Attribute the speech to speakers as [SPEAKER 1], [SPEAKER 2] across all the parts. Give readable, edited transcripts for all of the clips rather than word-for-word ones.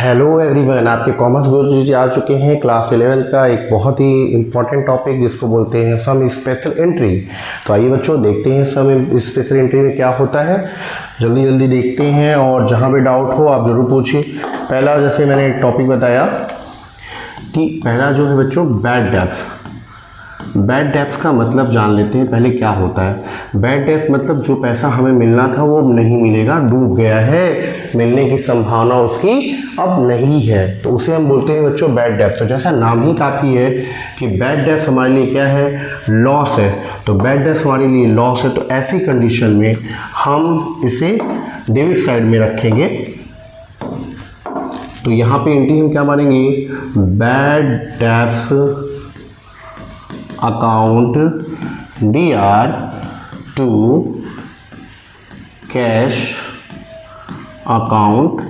[SPEAKER 1] Hello everyone, आपके commerce गुरु जी आ चुके हैं। क्लास 11 का एक बहुत ही इम्पॉर्टेंट टॉपिक जिसको बोलते हैं सम स्पेशल एंट्री। तो आइए बच्चों देखते हैं सम स्पेशल एंट्री में क्या होता है। जल्दी जल्दी देखते हैं और जहाँ भी डाउट हो आप ज़रूर पूछिए। पहला जैसे मैंने एक टॉपिक बताया कि पहला जो है बच्चों बैड डेब्ट्स। बैड डेब्ट्स का मतलब जान लेते हैं पहले क्या होता है। बैड डेब्ट्स मतलब जो पैसा हमें मिलना था वो नहीं मिलेगा, डूब गया है, मिलने की संभावना उसकी अब नहीं है, तो उसे हम बोलते हैं बच्चों बैड डेब्ट्स। तो जैसा नाम ही काफ़ी है कि बैड डेब्ट्स हमारे लिए क्या है, लॉस है। तो बैड डेब्ट्स हमारे लिए लॉस है, तो ऐसी कंडीशन में हम इसे डेबिट साइड में रखेंगे। तो यहाँ पे एंट्री हम क्या मानेंगे, bad debts account DR to cash account,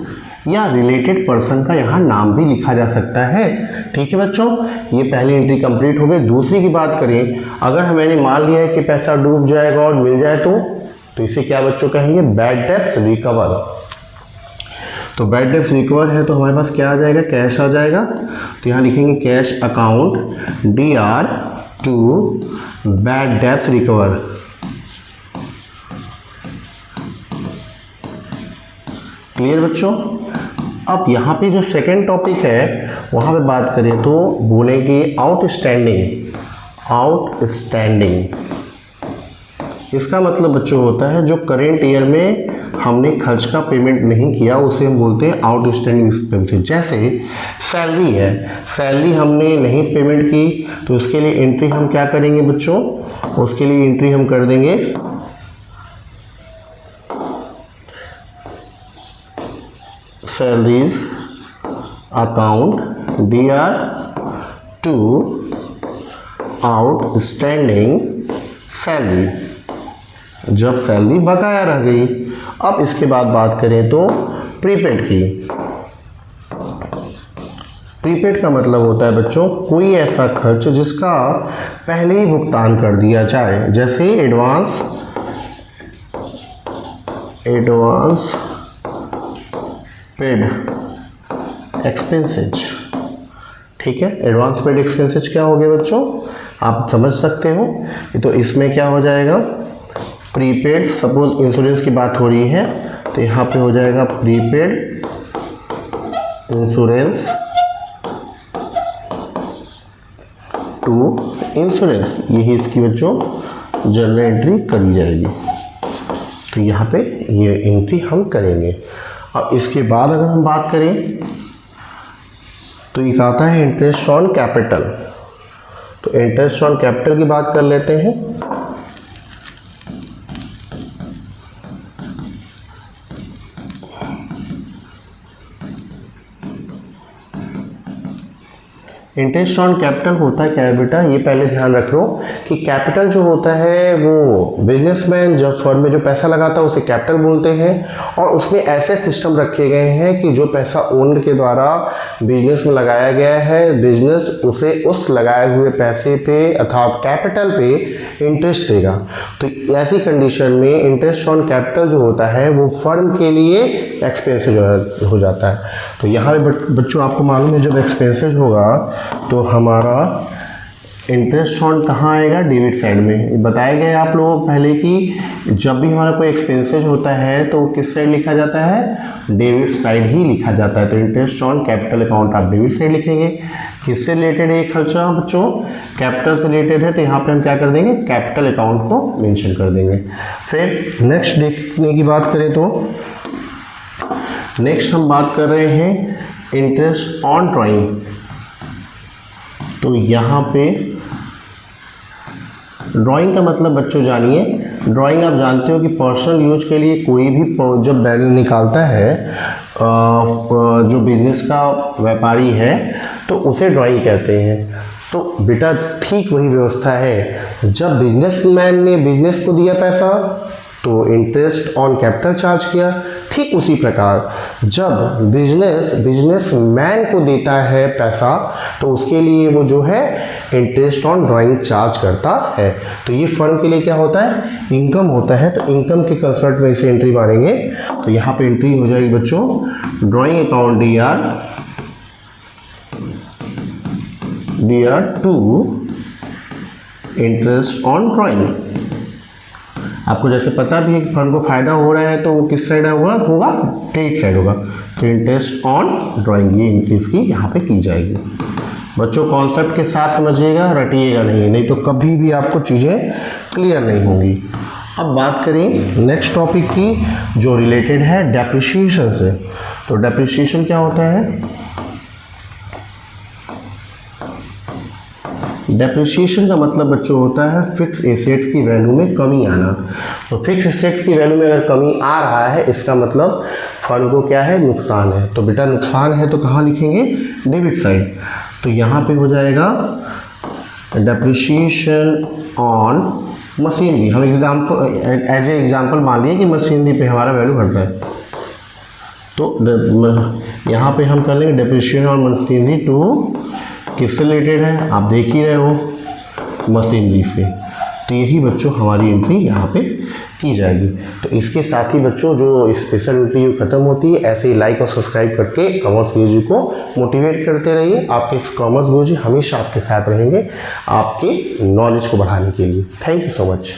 [SPEAKER 1] या रिलेटेड पर्सन का यहाँ नाम भी लिखा जा सकता है। ठीक है बच्चों, ये पहली एंट्री कंप्लीट हो गई। दूसरी की बात करें, अगर मैंने मान लिया है कि पैसा डूब जाएगा और मिल जाए तो इसे क्या बच्चों कहेंगे, बैड डेब्ट्स रिकवर। तो बैड डेब्ट्स रिकवर है तो हमारे पास क्या आ जाएगा, कैश आ जाएगा। तो यहाँ लिखेंगे cash account DR to bad debts recover. Clear बच्चों। अब यहाँ पे जो सेकंड टॉपिक है वहाँ पे बात करें तो बोलेंगे आउटस्टैंडिंग। इसका मतलब बच्चों होता है जो करेंट ईयर में हमने खर्च का पेमेंट नहीं किया उसे हम बोलते हैं आउटस्टैंडिंग एक्सपेंसेस। जैसे सैलरी है, सैलरी हमने नहीं पेमेंट की तो उसके लिए एंट्री हम क्या करेंगे बच्चों, उसके लिए एंट्री हम कर देंगे salaries account DR to outstanding salary, जब सैलरी बकाया रह गई। अब इसके बाद बात करें तो प्रीपेड की। प्रीपेड का मतलब होता है बच्चों कोई ऐसा खर्च जिसका पहले ही भुगतान कर दिया जाए, जैसे एडवांस पेड एक्सपेंसेज। ठीक है, एडवांस पेड एक्सपेंसेज क्या हो गए बच्चों, आप समझ सकते हो। तो इसमें क्या हो जाएगा, प्रीपेड, सपोज इंश्योरेंस की बात हो रही है तो यहाँ पे हो जाएगा प्रीपेड इंश्योरेंस टू इंश्योरेंस, यही इसकी बच्चों जनरल एंट्री करी जाएगी। तो यहाँ पे ये एंट्री हम करेंगे। अब इसके बाद अगर हम बात करें तो एक आता है इंटरेस्ट ऑन कैपिटल। तो इंटरेस्ट ऑन कैपिटल की बात कर लेते हैं। इंटरेस्ट ऑन कैपिटल होता है क्या है बेटा, ये पहले ध्यान रख लो कि कैपिटल जो होता है वो बिजनेसमैन जब फर्म में जो पैसा लगाता है उसे कैपिटल बोलते हैं। और उसमें ऐसे सिस्टम रखे गए हैं कि जो पैसा ओनर के द्वारा बिजनेस में लगाया गया है, बिजनेस उसे उस लगाए हुए पैसे पे अर्थात कैपिटल पे इंटरेस्ट देगा। तो ऐसी कंडीशन में इंटरेस्ट ऑन कैपिटल जो होता है वो फर्म के लिए एक्सपेंसेज हो जाता है। तो यहाँ पे बच्चों आपको मालूम है जब एक्सपेंसेज होगा तो हमारा इंटरेस्ट ऑन कहाँ आएगा, डेबिट साइड में। बताया गया आप लोगों को पहले कि जब भी हमारा कोई एक्सपेंसेज होता है तो किस साइड लिखा जाता है, डेबिट साइड ही लिखा जाता है। तो इंटरेस्ट ऑन कैपिटल अकाउंट आप डेबिट साइड लिखेंगे। किससे रिलेटेड है ये खर्चा बच्चों, कैपिटल से रिलेटेड है, तो यहाँ पे हम क्या कर देंगे, कैपिटल अकाउंट को मेंशन कर देंगे। फिर नेक्स्ट देखने की बात करें तो नेक्स्ट हम बात कर रहे हैं इंटरेस्ट ऑन ड्राइंग। तो यहाँ पे ड्राइंग का मतलब बच्चों जानिए, ड्राइंग आप जानते हो कि पर्सनल यूज के लिए कोई भी जब बैलेंस निकालता है जो बिजनेस का व्यापारी है तो उसे ड्राइंग कहते हैं। तो बेटा ठीक वही व्यवस्था है, जब बिजनेसमैन ने बिजनेस को दिया पैसा तो इंटरेस्ट ऑन कैपिटल चार्ज किया। ठीक उसी प्रकार जब बिजनेसमैन को देता है पैसा तो उसके लिए वो जो है इंटरेस्ट ऑन ड्राइंग चार्ज करता है। तो ये फर्म के लिए क्या होता है, इनकम होता है। तो इनकम के कंसर्ट में इसे एंट्री मारेंगे। तो यहाँ पे एंट्री हो जाएगी बच्चों drawing account DR to interest on drawing. आपको जैसे पता भी है कि फर्म को फायदा हो रहा है तो वो किस साइड होगा क्रेडिट साइड होगा। तो इंटरेस्ट ऑन ड्राइंग ये इंक्रीज की यहाँ पे की जाएगी। बच्चों कॉन्सेप्ट के साथ समझिएगा, रटिएगा नहीं तो कभी भी आपको चीज़ें क्लियर नहीं होंगी। अब बात करें नेक्स्ट टॉपिक की जो रिलेटेड है डेप्रिसिएशन से। तो डेप्रिसिएशन क्या होता है, डेप्रिसिएशन का मतलब बच्चों होता है फिक्स एसेट्स की वैल्यू में कमी आना। तो फिक्स एसेट्स की वैल्यू में अगर कमी आ रहा है इसका मतलब फर्म को क्या है, नुकसान है। तो बेटा नुकसान है तो कहाँ लिखेंगे, डेबिट साइड। तो यहाँ पे हो जाएगा डेप्रिसिएशन ऑन मशीनरी। हम एज ए एग्जाम्पल मान लिए कि मशीनरी पे हमारा वैल्यू घटता है। तो यहाँ पे हम कर लेंगे डेप्रिसिएशन ऑन मशीनरी टू किससे रिलेटेड है, आप देख ही रहे हो, मशीनरी से। तो यही बच्चों हमारी एंट्री यहाँ पे की जाएगी। तो इसके साथ ही बच्चों जो स्पेशल वीडियो खत्म होती है, ऐसे ही लाइक और सब्सक्राइब करके कॉमर्स गुरुजी को मोटिवेट करते रहिए। आपके कॉमर्स गुरुजी हमेशा आपके साथ रहेंगे आपके नॉलेज को बढ़ाने के लिए। Thank you so much.